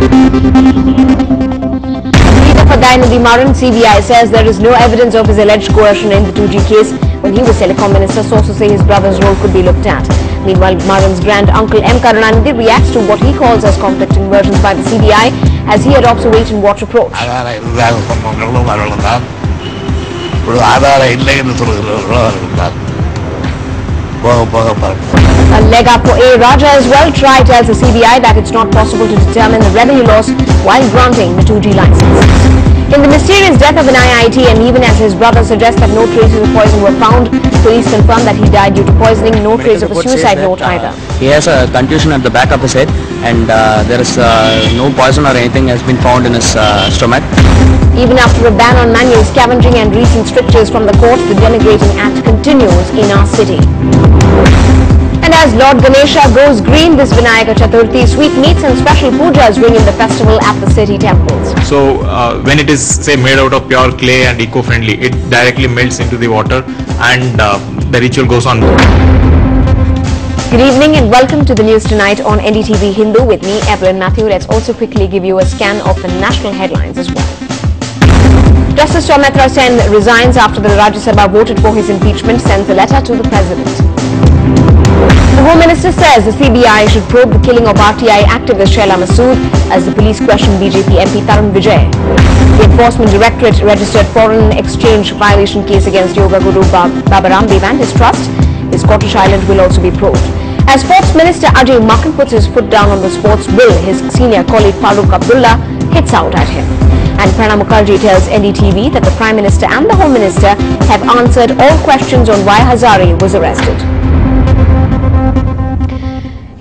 For NDTV-Maran, CBI says there is no evidence of his alleged coercion in the 2G case. When he was telecom minister, sources say his brother's role could be looked at. Meanwhile, Maran's grand uncle M. Karunanidhi reacts to what he calls as conflicting versions by the CBI as he adopts a wait-and-watch approach. A leg up for A. Raja as well. TRI tells the CBI that it's not possible to determine the revenue loss while granting the 2G licenses. In the mysterious death of an IIT, and even as his brother suggests that no traces of poison were found, police confirm that he died due to poisoning. No trace of a suicide note either. He has a contusion at the back of his head, and there is no poison or anything has been found in his stomach. Even after a ban on manual scavenging and recent strictures from the court, the denigrating act continues in our city. And as Lord Ganesha goes green, this Vinayaka Chaturthi, sweetmeats and special pujas ring in the festival at the city temples. So when it is, say, made out of pure clay and eco-friendly, it directly melts into the water and the ritual goes on. Good evening and welcome to the news tonight on NDTV Hindu with me, Evelyn Matthew. Let's also quickly give you a scan of the national headlines as well. Justice Soumitra Sen resigns after the Rajya Sabha voted for his impeachment, sends a letter to the President. The Home Minister says the CBI should probe the killing of RTI activist Shaila Masood as the police question BJP MP Tarun Vijay. The Enforcement Directorate registered foreign exchange violation case against Yoga Guru Baba Ramdev and his trust. His Scottish Island will also be probed. As Sports Minister Ajay Makhan puts his foot down on the sports bill, his senior colleague Farooq Abdullah hits out at him. And Pranab Mukherjee tells NDTV that the Prime Minister and the Home Minister have answered all questions on why Hazare was arrested.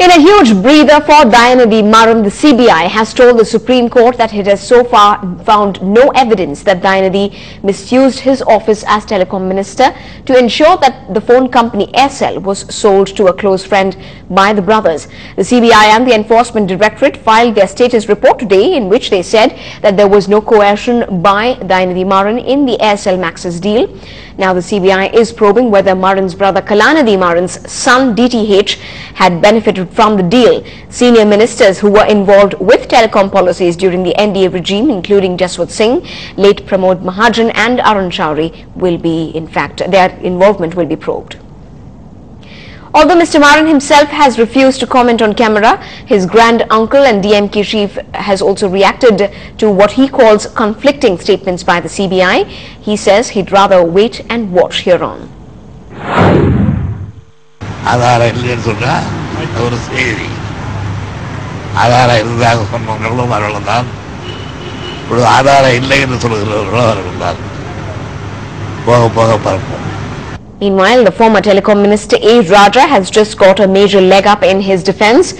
In a huge breather for NDTV-Maran, the CBI has told the Supreme Court that it has so far found no evidence that Dayanidhi misused his office as Telecom Minister to ensure that the phone company Aircel was sold to a close friend by the brothers. The CBI and the Enforcement Directorate filed their status report today in which they said that there was no coercion by NDTV-Maran in the Aircel Maxis deal. Now the CBI is probing whether Maran's brother Kalanidhi-Maran's son DTH had benefited from the deal. Senior ministers who were involved with telecom policies during the NDA regime, including Jaswant Singh, late Pramod Mahajan and Arun Shourie, will be, in fact, their involvement will be probed. Although Mr. Maran himself has refused to comment on camera, his grand uncle and DMK chief has also reacted to what he calls conflicting statements by the CBI. He says he'd rather wait and watch here on. Meanwhile, the former telecom minister A. Raja has just got a major leg up in his defense.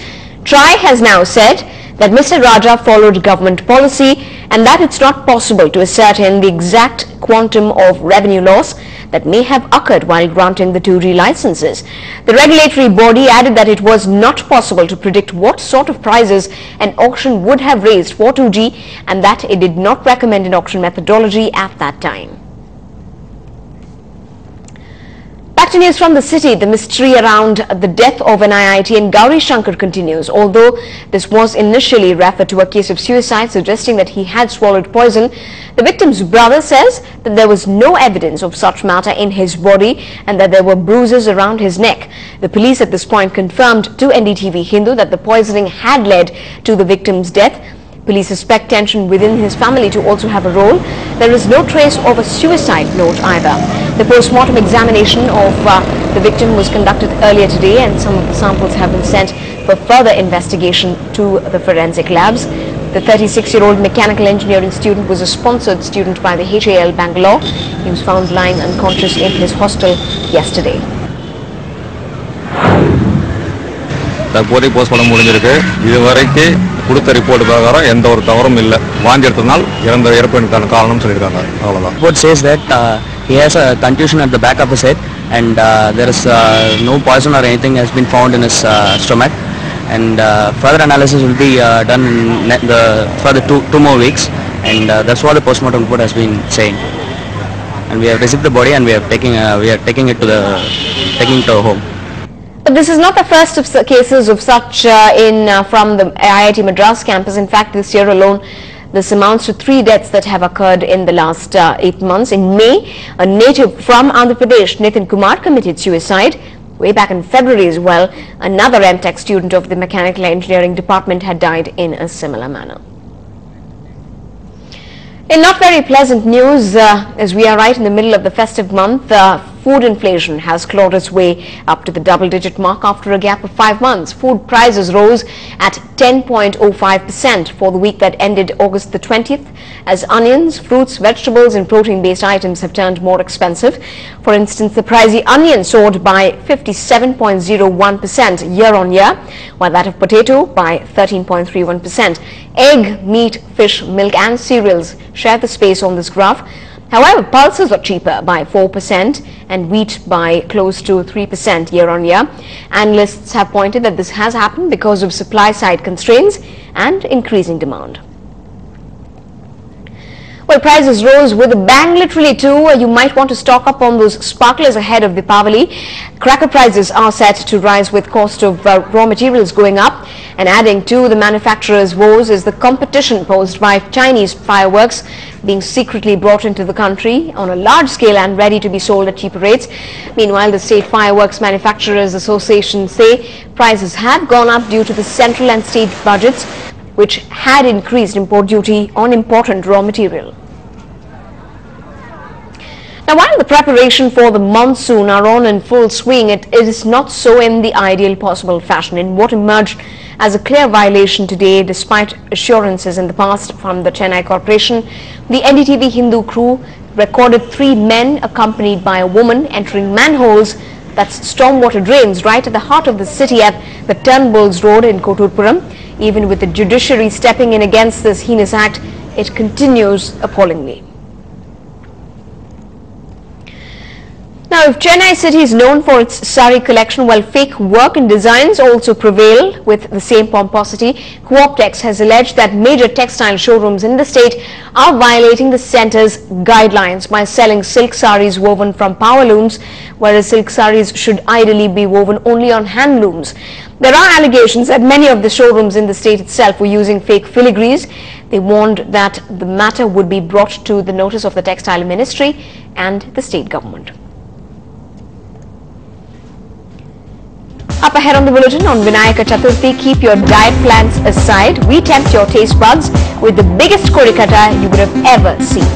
TRI has now said that Mr. Raja followed government policy and that it's not possible to ascertain the exact quantum of revenue loss that may have occurred while granting the 2G licenses. The regulatory body added that it was not possible to predict what sort of prices an auction would have raised for 2G and that it did not recommend an auction methodology at that time. Back to news from the city. The mystery around the death of an IIT in Gauri Shankar continues. Although this was initially referred to a case of suicide, suggesting that he had swallowed poison, the victim's brother says that there was no evidence of such matter in his body and that there were bruises around his neck. The police at this point confirmed to NDTV Hindu that the poisoning had led to the victim's death. Police suspect tension within his family to also have a role. There is no trace of a suicide note either. The post-mortem examination of the victim was conducted earlier today and some of the samples have been sent for further investigation to the forensic labs. The 36-year-old mechanical engineering student was a sponsored student by the HAL Bangalore. He was found lying unconscious in his hostel yesterday. தற்போதைய postmortem முடிஞ்சிருக்கு. இதுவரைக்கு கொடுத்த report பிரகாரம் எந்த ஒரு தவறும் இல்லை. வாந்தி எடுத்ததால் இறப்பிற்கான காரணம் சொல்லியிருக்காங்க. அவ்வளவுதான். Report says that he has a contusion at the back of his head and there is no poison or anything has been found in his stomach, and further analysis will be done in the further two more weeks, and that's what the postmortem report has been saying. And we have received the body and we are taking it to home. But this is not the first of cases of such from the IIT Madras campus. In fact, this year alone, this amounts to 3 deaths that have occurred in the last 8 months. In May, a native from Andhra Pradesh, Nitin Kumar, committed suicide. Way back in February as well, another MTech student of the Mechanical Engineering Department had died in a similar manner. In not very pleasant news, as we are right in the middle of the festive month, food inflation has clawed its way up to the double-digit mark after a gap of 5 months. Food prices rose at 10.05% for the week that ended August the 20th, as onions, fruits, vegetables and protein-based items have turned more expensive. For instance, the pricey onion soared by 57.01% year-on-year, while that of potato by 13.31%. Egg, meat, fish, milk and cereals share the space on this graph. However, pulses are cheaper by 4% and wheat by close to 3% year-on-year. Analysts have pointed that this has happened because of supply-side constraints and increasing demand. Well, prices rose with a bang literally too. You might want to stock up on those sparklers ahead of Deepavali. Cracker prices are set to rise with cost of raw materials going up, and adding to the manufacturers' woes is the competition posed by Chinese fireworks being secretly brought into the country on a large scale and ready to be sold at cheaper rates. Meanwhile, the State Fireworks Manufacturers Association say prices have gone up due to the central and state budgets, which had increased import duty on important raw material. Now, while the preparation for the monsoon are on in full swing, it is not so in the ideal possible fashion. In what emerged as a clear violation today, despite assurances in the past from the Chennai Corporation, the NDTV Hindu crew recorded 3 men accompanied by a woman entering manholes, that's stormwater drains, right at the heart of the city at the Turnbulls Road in Koturpuram. Even with the judiciary stepping in against this heinous act, it continues appallingly. Now, if Chennai city is known for its sari collection, while fake work and designs also prevail with the same pomposity, Co-optex has alleged that major textile showrooms in the state are violating the centre's guidelines by selling silk saris woven from power looms, whereas silk saris should ideally be woven only on hand looms. There are allegations that many of the showrooms in the state itself were using fake filigrees. They warned that the matter would be brought to the notice of the Textile Ministry and the state government. Up ahead on the bulletin, on Vinayaka Chaturthi, keep your diet plans aside. We tempt your taste buds with the biggest korikata you would have ever seen.